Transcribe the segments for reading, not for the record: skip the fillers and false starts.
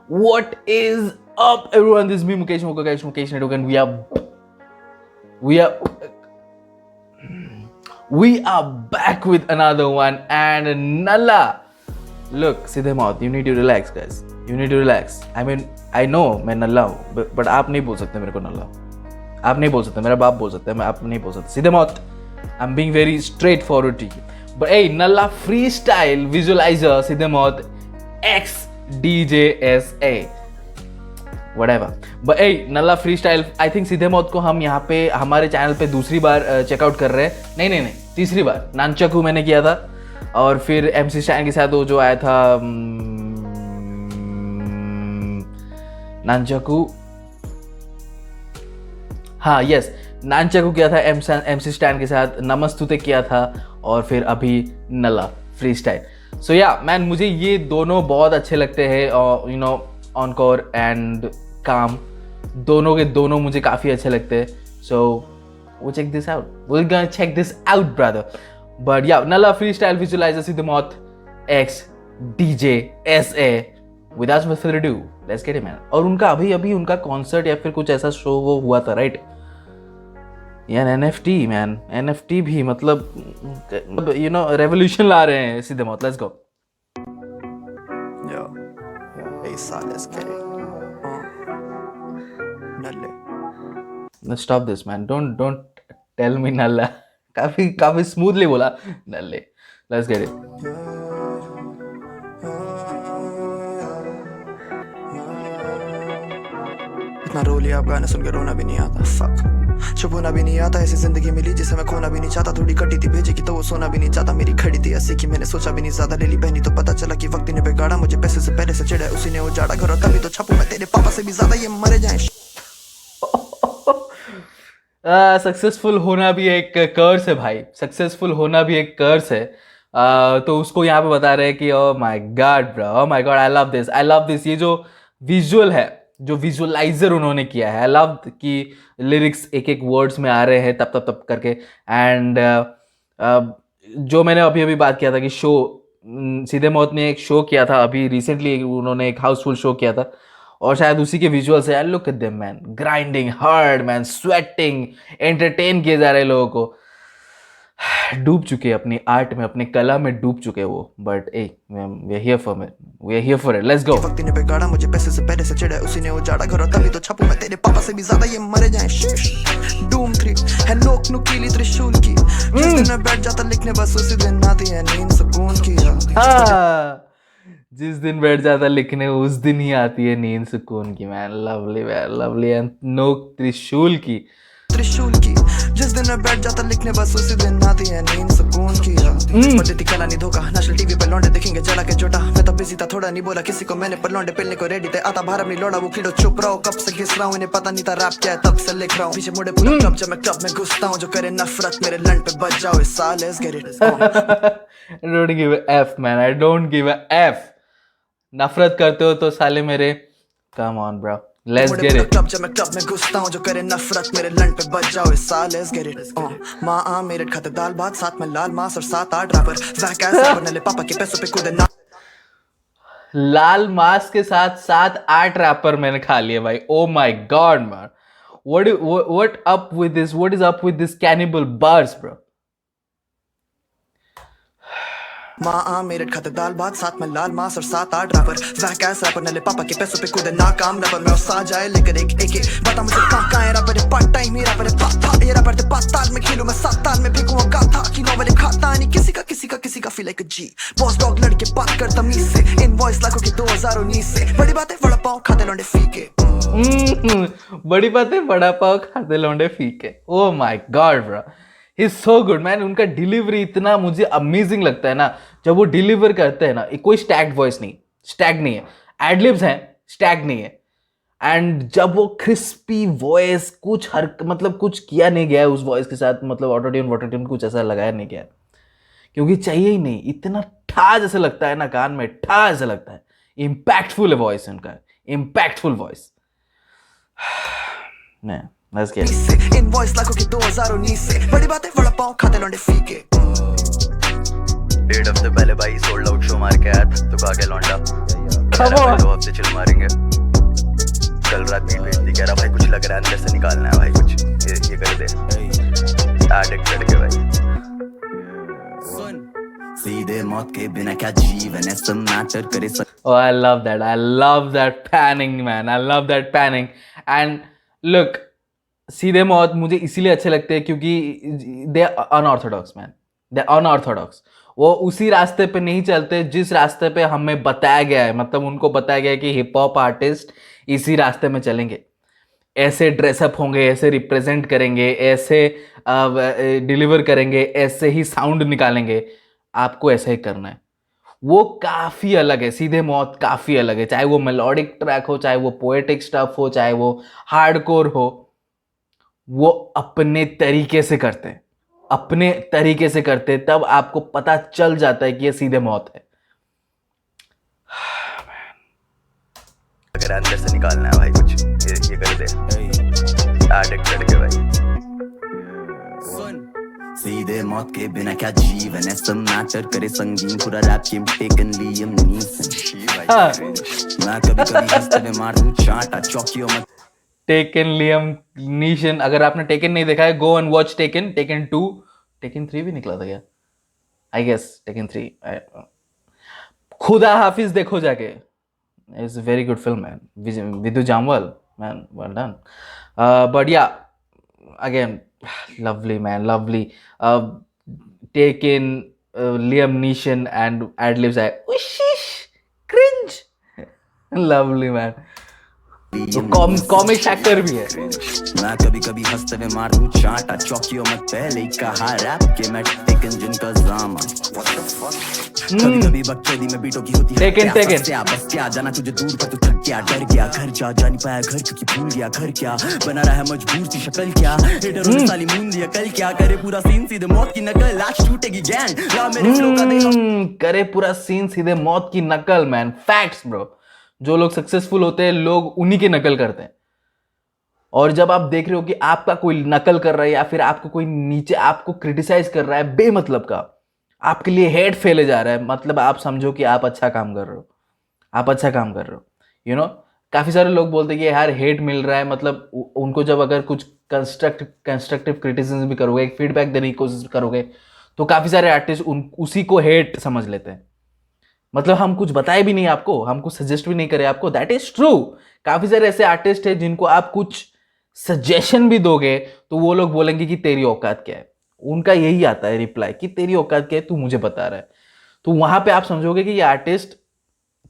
What is up, everyone? This is me, Mukesh Network, and we are back with another one. And Nalla, look, सीधे मौत. You need to relax, guys. You need to relax. I mean, I know मैं नल्ला हूँ, but आप नहीं बोल सकते मेरे को नल्ला. आप नहीं बोल सकते, मेरा बाप बोल सकता है, मैं आप नहीं बोल सकते. सीधे मौत. I'm being very straightforward to you. But hey, Nalla freestyle visualizer सीधे मौत X DJSA whatever. But hey, Nalla freestyle I think सीधे मौत को हम यहाँ पे हमारे चैनल पे दूसरी बार चेकआउट कर रहे हैं. नहीं तीसरी बार. नानचकू मैंने किया था और फिर MC स्टैन के साथ वो जो आया था नानचकू. हाँ यस, नानचकू किया था MC स्टैन के साथ. नमस्तुते किया था और फिर अभी नल्ला फ्री स्टाइल. सो या मैन, मुझे ये दोनों बहुत अच्छे लगते हैं. यू नो, ऑनकोर एंड काम दोनों के दोनों मुझे काफ़ी अच्छे लगते हैं. सो वो check this out. We gonna check this out brother. But yeah Nalla फ्री स्टाइल विजुअलाइजर सीधे मौत X DJSA. Without much further ado, let's get it man. और उनका अभी उनका कॉन्सर्ट या फिर कुछ ऐसा शो वो हुआ था, राइट यार. NFT मैन, NFT भी मतलब यू नो रेवोल्यूशन ला रहे हैं सीधे मौत. Let's go. Stop this man. Don't tell me नल्ला. काफी स्मूथली बोला नल्ले. Let's get it. इतना रो लिया अब गाने सुन के रोना भी नहीं आता. फक, चुप होना भी नहीं आता. ऐसी जिंदगी मिली जिसे मैं खोना भी नहीं चाहता. थोड़ी कटी थी भेजी की तो वो सोना भी नहीं चाहता. मेरी खड़ी थी ऐसी कि मैंने सोचा भी नहीं ज्यादा. ले ली बहनी तो पता चला कि वक्त ने बिगाड़ा. मुझे पैसे से पहले से चिढ़ा उसी ने उजाड़ा घर. और तभी तो छपू मैं तेरे पापा से भी ज्यादा. ये मरे जाएं. सक्सेसफुल होना भी एक कर्स है भाई. सक्सेसफुल होना भी एक कर्स है. तो उसको यहाँ पे बता रहे हैं कि ओ my god bro, O my God, I love this. ये जो विजुअल है, जो विजुअलाइजर उन्होंने किया है, आई लव कि लिरिक्स एक वर्ड्स में आ रहे हैं तब करके. एंड जो मैंने अभी बात किया था कि शो, सीधे मौत ने एक शो किया था अभी रिसेंटली. उन्होंने एक हाउसफुल शो किया था और शायद उसी के विजुअल्स है. Look at them man, grinding hard man, sweating, entertain किए जा रहे लोगों को. डूब चुके अपनी आर्ट में, अपने कला में डूब चुके वो. But uh we are here for it. Let's go. वक्त ने बिगाड़ा. मुझे पैसे से पहले से चिढ़ा उसी ने उजाड़ा घर. और तभी तो छपू मैं तेरे पापा से भी ज्यादा. ये मरे जाएं. डूम 3 है नोक नुकीली त्रिशूल की. जिस दिन मैं बैठ जाता लिखने बस उसी दिन आती है नींद सुकून की. जिस दिन बैठ जाता लिखने उस दिन ही आती है नींद सुकून की. मैन लवली एंड नोक त्रिशूल की. जिस दिन मैं बैठ जाता लिखने बस उसी दिन आती है नींद सुकून की. पद्धति कला नहीं धोखा. नेशनल टीवी पे लौंडे देखेंगे जला के जोटा. मैं तो बिजी था, थोड़ा नहीं बोला किसी को मैंने. पर लौंडे पेलने को रेडी थे. आता भारत नहीं लौड़ा वो कीड़ो. चुप रहो, कब से घिस रहा हूँ. इन्हें पता नहीं था रैप क्या है, तब से लिख रहा हूँ. पीछे मुड़े पूरा क्लब जब मैं क्लब में घुसता हूँ. जो करे नफरत मेरे लंड पे बच जाओ इस साल. Let's get it. I don't give a F man, I don't give a F. नफरत करते हो तो साले मेरे, come on bro, let's get it. जब मैं क्लब में घुसता हूँ. जो करे नफरत मेरे लंड पे बच जाओ इस साल. Let's get it. माँ मेरे खाते दाल भात, साथ में लाल मांस और 7-8 रैपर. वैकेंसी बनले पापा के पैसों पे कूदे ना. लाल मांस के साथ 7-8 रैपर मैंने खा लिए भाई. ओ my God man, what up with this? What is up with this cannibal bars bro? माँ मेरे खाते दाल भात, साथ में लाल मांस और 7-8 रैपर. वैकेंसी रैपर नले पापा के पैसों पे कूदे नाकाम रैपर. मैं सा जाए लेकर एक बता मुझे कहाँ है रैपर. पार्ट टाइम ही रैपर है. ये रैपर थे 5 ताल में खेलूं मैं 7 ताल में फेंकूं गाथा. कि नॉवेल खाता नहीं किसी का feel like a G. Boss dog लड़के बात कर तमीज से. इनवॉइस लाखों की 2019 से. बड़ी बात है वड़ा पाव खाते लौंडे फीके. बड़ी बात है वड़ा पाव खाते लौंडे फीके. Oh my god bro, He's so good man. उनका डिलीवरी इतना मुझे अमेजिंग लगता है ना जब वो डिलीवर करते हैं ना. कोई स्टैग्ड वॉइस नहीं, स्टैग नहीं है. एडलिब्स हैं, स्टैग नहीं है. एंड जब वो क्रिस्पी वॉइस, कुछ मतलब कुछ किया नहीं गया है उस वॉइस के साथ. मतलब ऑटोट्यून कुछ ऐसा लगाया नहीं गया क्योंकि चाहिए ही नहीं. इतना ठा जैसे लगता है ना कान में, ठा जैसे लगता है. इम्पैक्टफुल है वॉइस उनका, impactful voice. Let's get it. Invoice लाखों की 2019 से. बड़ी बात है वड़ा पाव खाते लौंडे फीके. 1.5 हफ्ते पहले भाई सोल्ड आउट शो मार के आया था. तो कहा के लौंडा Come on. दो हफ्ते चिल मारेंगे। कल रात बीट भेजती, कह रहा भाई कुछ लग रहा है अंदर से निकालना है भाई, कुछ ये कर दे एडिक्ट करके भाई। सीधे मौत के बिना क्या जीवन है, सब मैटर करे सब। Oh, I love that. I love that panning, man. I love that panning. And look, सीधे मौत मुझे इसीलिए अच्छे लगते हैं क्योंकि दे अनऑर्थोडॉक्स मैन, दे अनऑर्थोडॉक्स। वो उसी रास्ते पे नहीं चलते जिस रास्ते पे हमें बताया गया है, मतलब उनको बताया गया है कि हिप हॉप आर्टिस्ट इसी रास्ते में चलेंगे, ऐसे ड्रेसअप होंगे, ऐसे रिप्रेजेंट करेंगे, ऐसे डिलीवर करेंगे, ऐसे ही साउंड निकालेंगे, आपको ऐसा ही करना है। वो काफी अलग है, सीधे मौत काफी अलग है, चाहे वो मेलोडिक ट्रैक हो, चाहे वो पोएटिक स्टफ हो, चाहे वो हार्डकोर हो, वो अपने तरीके से करते हैं, अपने तरीके से करते हैं, तब आपको पता चल जाता है कि ये सीधे मौत है। अगर अंदर से निकालना है भाई, कुछ ये कर दे एडिक्ट करके भाई। सीधे मौत के बिना क्या जीवन है, सब मैटर करे संगीन, पूरा rap game taken Liam Neeson. मैं कभी हंसते हुए मार दूं चांटा चौकियों में। टेकन लियम नीशन, अगर आपने टेकन नहीं देखा है, go and watch taken, taken 2, taken 3 भी निकला था क्या, आई गेस टेकन 3। खुदा हाफिज देखो जाके, it's a very good film man, Vidyut Jammwal man, well done. But yeah again lovely man, lovely. Taken, Liam Neeson and ad-libs are whoosh, cringe. Lovely man. तो comic actor भी है। मैं कभी हंसते हुए मार दूं चांटा चौकियों में, पहले ही कहा रैप के मैं टेकन जिनका जामा। कभी बकचोदी में बीटों की होती है टेकन बस क्या जाना तुझे दूर पर, तू थक गया डर गया, घर जा नहीं पाया घर क्योंकि भूल गया घर क्या, बना रहा है मजबूर सी शक्ल क्या, हिटरों ने साली मून दिया कल क्या, करे पूरा सीन सीधे मौत की नकल, आज टूटेगी गैंग ला मेरे फ्लो का दे, करे पूरा सीन सीधे मौत की नकल मैन, फैक्ट्स ब्रो। जो लोग सक्सेसफुल होते हैं, लोग उन्हीं की नकल करते हैं। और जब आप देख रहे हो कि आपका कोई नकल कर रहा है या फिर आपको कोई नीचे आपको क्रिटिसाइज कर रहा है बेमतलब का, आपके लिए हेट फैले जा रहा है, मतलब आप समझो कि आप अच्छा काम कर रहे हो, आप अच्छा काम कर रहे हो। यू नो, काफी सारे लोग बोलते हैं कि यार हेट मिल रहा है, मतलब उनको जब अगर कुछ कंस्ट्रक्टिव क्रिटिसिज्म भी करोगे, एक फीडबैक देने की कोशिश करोगे, तो काफी सारे आर्टिस्ट उसी को हेट समझ लेते हैं, मतलब हम कुछ बताए भी नहीं आपको, हम कुछ सजेस्ट भी नहीं करे आपको। That is true. काफी सारे ऐसे आर्टिस्ट हैं जिनको आप कुछ सजेशन भी दोगे तो वो लोग बोलेंगे कि तेरी औकात क्या है, उनका यही आता है रिप्लाई कि तेरी औकात क्या है, तू मुझे बता रहा है। तो वहां पे आप समझोगे कि ये आर्टिस्ट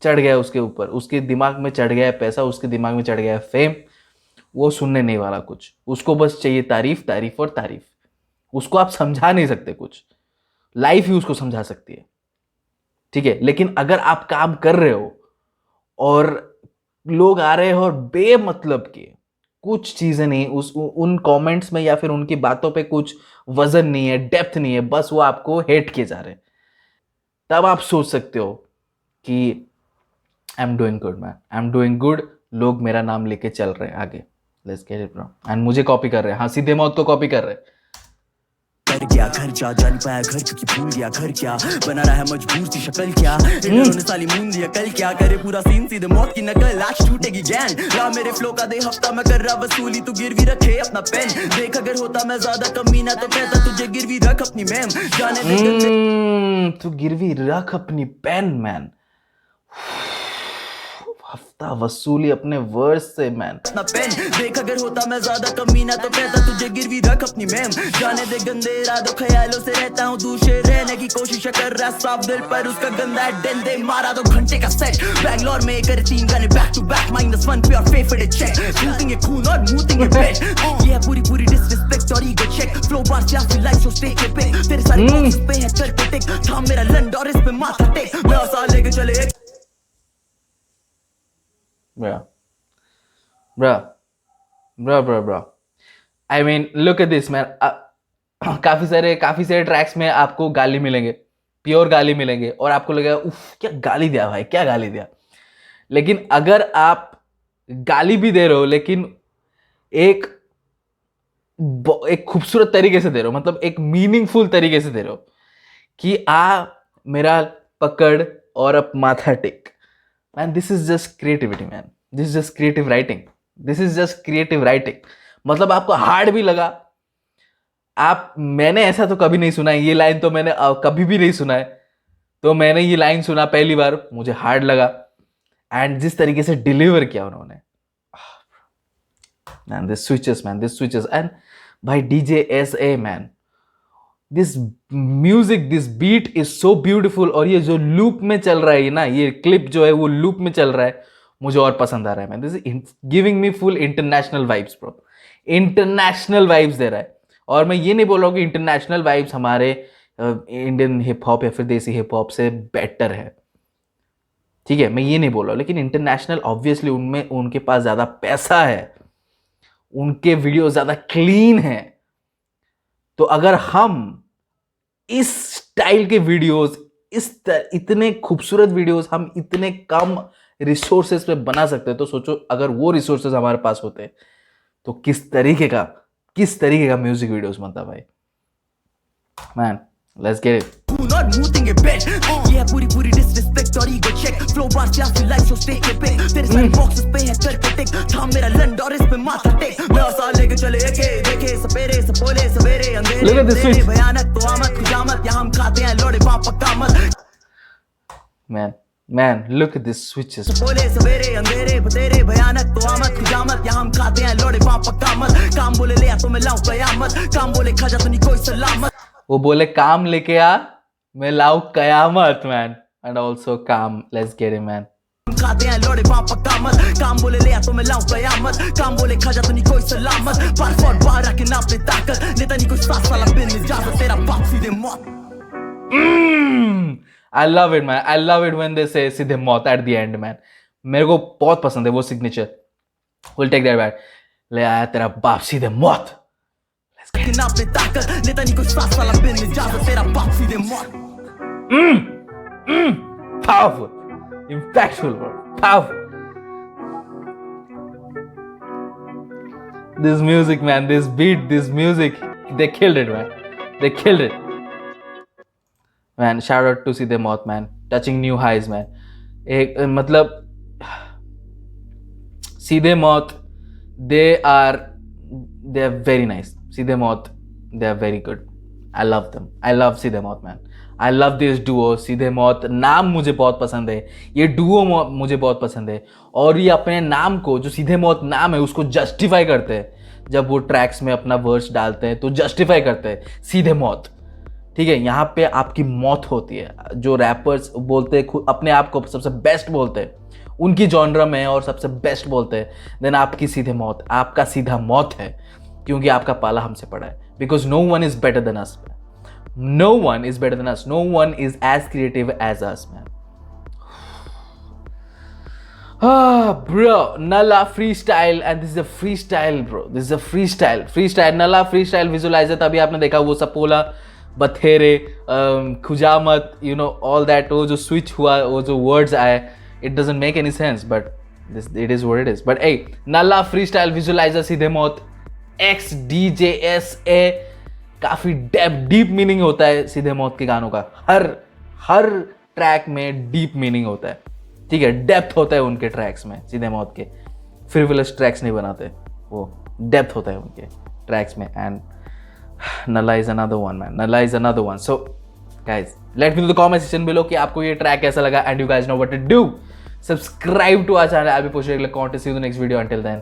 चढ़ गया उसके ऊपर, उसके दिमाग में चढ़ गया है पैसा, उसके दिमाग में चढ़ गया है फेम, वो सुनने नहीं वाला कुछ, उसको बस चाहिए तारीफ तारीफ और तारीफ। उसको आप समझा नहीं सकते कुछ, लाइफ ही उसको समझा सकती है, ठीक है। लेकिन अगर आप काम कर रहे हो और लोग आ रहे हो और बेमतलब के कुछ चीजें नहीं, उन कमेंट्स में या फिर उनकी बातों पे कुछ वजन नहीं है, डेप्थ नहीं है, बस वो आपको हेट किए जा रहे हैं, तब आप सोच सकते हो कि I am doing good man, I am doing good, लोग मेरा नाम लेके चल रहे हैं आगे, let's get it bro, and मुझे कॉपी कर रहे हैं, हाँ सीधे मौत को कॉपी कर रहे हैं। डर गया घर जा नहीं पाया घर क्योंकि भूल गया घर क्या, बना रहा है मजबूर सी शक्ल क्या, हिटरों ने साली मून दिया कल क्या, करे पूरा सीन सीधे मौत की नकल, आज टूटेगी गैंग ला मेरे फ्लो का दे हफ्ता मैं कर रहा वसूली, तू गिरवी रखे अपना पेन, देख अगर होता मैं ज्यादा कमीना तो कहता तुझे गिरवी रख अपनी मैम, जाने दे तू गिरवी रख अपनी पेन मैन, हफ्ता वसूली अपने वर्स से मैन, अपना पेन, देख अगर होता मैं ज्यादा कमीना तो कहता तुझे गिरवी रख अपनी मैम, जाने दे गंदे इरादों ख्यालों से रहता हूँ दूर से रहने की कोशिश कर रहा साफ दिल पर उसका गंदा है डेन दे मारा 2 घंटे का सेट, बैंगलोर में करे 3 गाने बैक टू बैक, -1 पे और फेवरेट चेक, शूटिंग ये खून और मूतिंग ये बेट, ये है पूरी डिसरिस्पेक्ट और ईगो चेक, फ्लो बार या फिर लाइफ सो स्टेज पे तेरे सारे बॉक्स पे है चल पे टिक, थाम मेरा लंड और इस पे माथा टेक, मैं आसा लेके चले bro. I mean, look at this man. काफी सारे ट्रैक्स में आपको गाली मिलेंगे, प्योर गाली मिलेंगे, और आपको लगेगा उफ क्या गाली दिया भाई, क्या गाली दिया। लेकिन अगर आप गाली भी दे रहे हो लेकिन एक खूबसूरत तरीके से दे रहे हो, मतलब एक मीनिंगफुल तरीके से दे रहे हो कि आ मेरा पकड़ और अब माथा टेक, man this is just creativity man, this is just creative writing, this is just creative writing. मतलब आपको हार्ड भी लगा, मैंने ऐसा तो कभी नहीं सुना है, ये लाइन तो मैंने कभी भी नहीं सुना है, तो मैंने ये लाइन सुना पहली बार, मुझे हार्ड लगा, एंड जिस तरीके से डिलीवर किया उन्होंने, मैन दिस स्विचेस एंड भाई DJ SA man, this music, this beat is so beautiful, और ये जो लूप में चल रहा है ना, ये क्लिप जो है वो लूप में चल रहा है, मुझे और पसंद आ रहा है man. This is giving me full international vibes bro, international vibes दे रहा है। और मैं ये नहीं बोल रहा हूँ कि इंटरनेशनल वाइब्स हमारे इंडियन हिप हॉप या फिर देसी हिप हॉप से बेटर है, ठीक है, मैं ये नहीं बोल रहा हूँ, लेकिन इंटरनेशनल ऑब्वियसली उनमें उनके पास ज्यादा पैसा है, उनके वीडियो ज्यादा क्लीन है। तो अगर हम इस स्टाइल के वीडियोस, इतने खूबसूरत वीडियोस हम इतने कम रिसोर्सेज पे बना सकते हैं, तो सोचो अगर वो रिसोर्सेज हमारे पास होते तो किस तरीके का म्यूजिक वीडियोस बनता भाई। Man let's get it. Not mooting a bet. Yeah, पूरी disrespect और ego check. Flow bars या फिर life so stay के पे. तेरे सारे boxes पे है कर पे टिक. थाम मेरा लंड और इस पे माथा टेक. मैं और साल लेके चले एके देखे सपेरे सपोले सवेरे अंधेरे. Look at this switch. भयानक तो आमद खुजामत यहाँ हम खाते हैं लोड़े पापा Kamat. Man, look at this switches. सपोले सवेरे अंधेरे बतेरे भयानक तो आमद खुजामत यहाँ हम खाते हैं लोड़े पापा कामत. काम बोले ले आ तो मैं लाऊं कयामत. काम बोले खा जा तो नहीं कोई सलामत. वो बोले काम लेके आ मैं लाऊं कयामत मैन, एंड ऑल्सो काम, लेट्स गेट इट मैन। खाते हैं लोड़े पापा कामत. काम बोले ले आ तो मैं लाऊं कयामत. काम बोले खा जा तो नहीं कोई सलामत. बार फॉर बार रखे ना अपने ताकत. नेता नहीं कोई 7 साल बिन इजाजत. तेरा बाप सीधे मौत. I love it man, I love it when they say सीधे मौत at the end man. मेरे को बहुत पसंद है वो signature. We'll take that back. ले आया तेरा बाप सीधे मौत। ना अपने ताकत. नेता नहीं कोई 7 साल बिन इजाजत. तेरा बाप सीधे मौत. Powerful, impactful bro, powerful. This music man, this beat, this music, they killed it man, they killed it man. Shout out to सीधे मौत man, touching new highs man. एक मतलब सीधे मौत, they are very nice. सीधे मौत, they are very good. I love them. I love सीधे मौत man. I love this duo. सीधे मौत नाम मुझे बहुत पसंद है, ये डुओ मुझे बहुत पसंद है, और ये अपने नाम को, जो सीधे मौत नाम है, उसको जस्टिफाई करते हैं। जब वो ट्रैक्स में अपना वर्ड्स डालते हैं तो जस्टिफाई करते हैं सीधे मौत, ठीक है। यहाँ पे आपकी मौत होती है। जो रैपर्स बोलते हैं अपने आप को सबसे बेस्ट बोलते हैं उनकी जॉनरा में, और सबसे बेस्ट बोलते हैं, देन आपकी सीधे मौत, आपका सीधा मौत है, क्योंकि आपका पाला हमसे पड़ा है। Because no one is better than us, no one is better than us, no one is as creative as us man. Bro, Nalla freestyle, and this is a freestyle bro, this is a freestyle Nalla freestyle visualizer। तभी आपने देखा वो सपोला बथेरे खुजामत, you know all that, वो जो switch हुआ, वो जो वर्ड्स आए, it doesn't make any sense but it is what it is। but hey, Nalla freestyle visualizer सीधे मौत X DJSA, काफी डीप मीनिंग होता है सीधे मौत के गानों का। हर ट्रैक में डीप मीनिंग होता है, ठीक है, डेप्थ होता है उनके ट्रैक्स में। सीधे मौत के फ्रिवलस ट्रैक्स नहीं बनाते, वो डेप्थ होता है उनके ट्रैक्स में। And Nalla is another one man, Nalla is another one। so guys, let me know in the comment section below कि आपको ये ट्रैक कैसा लगा, and you guys know what to do, subscribe to our channel। I'll be posting regular content, see you in the next video, until then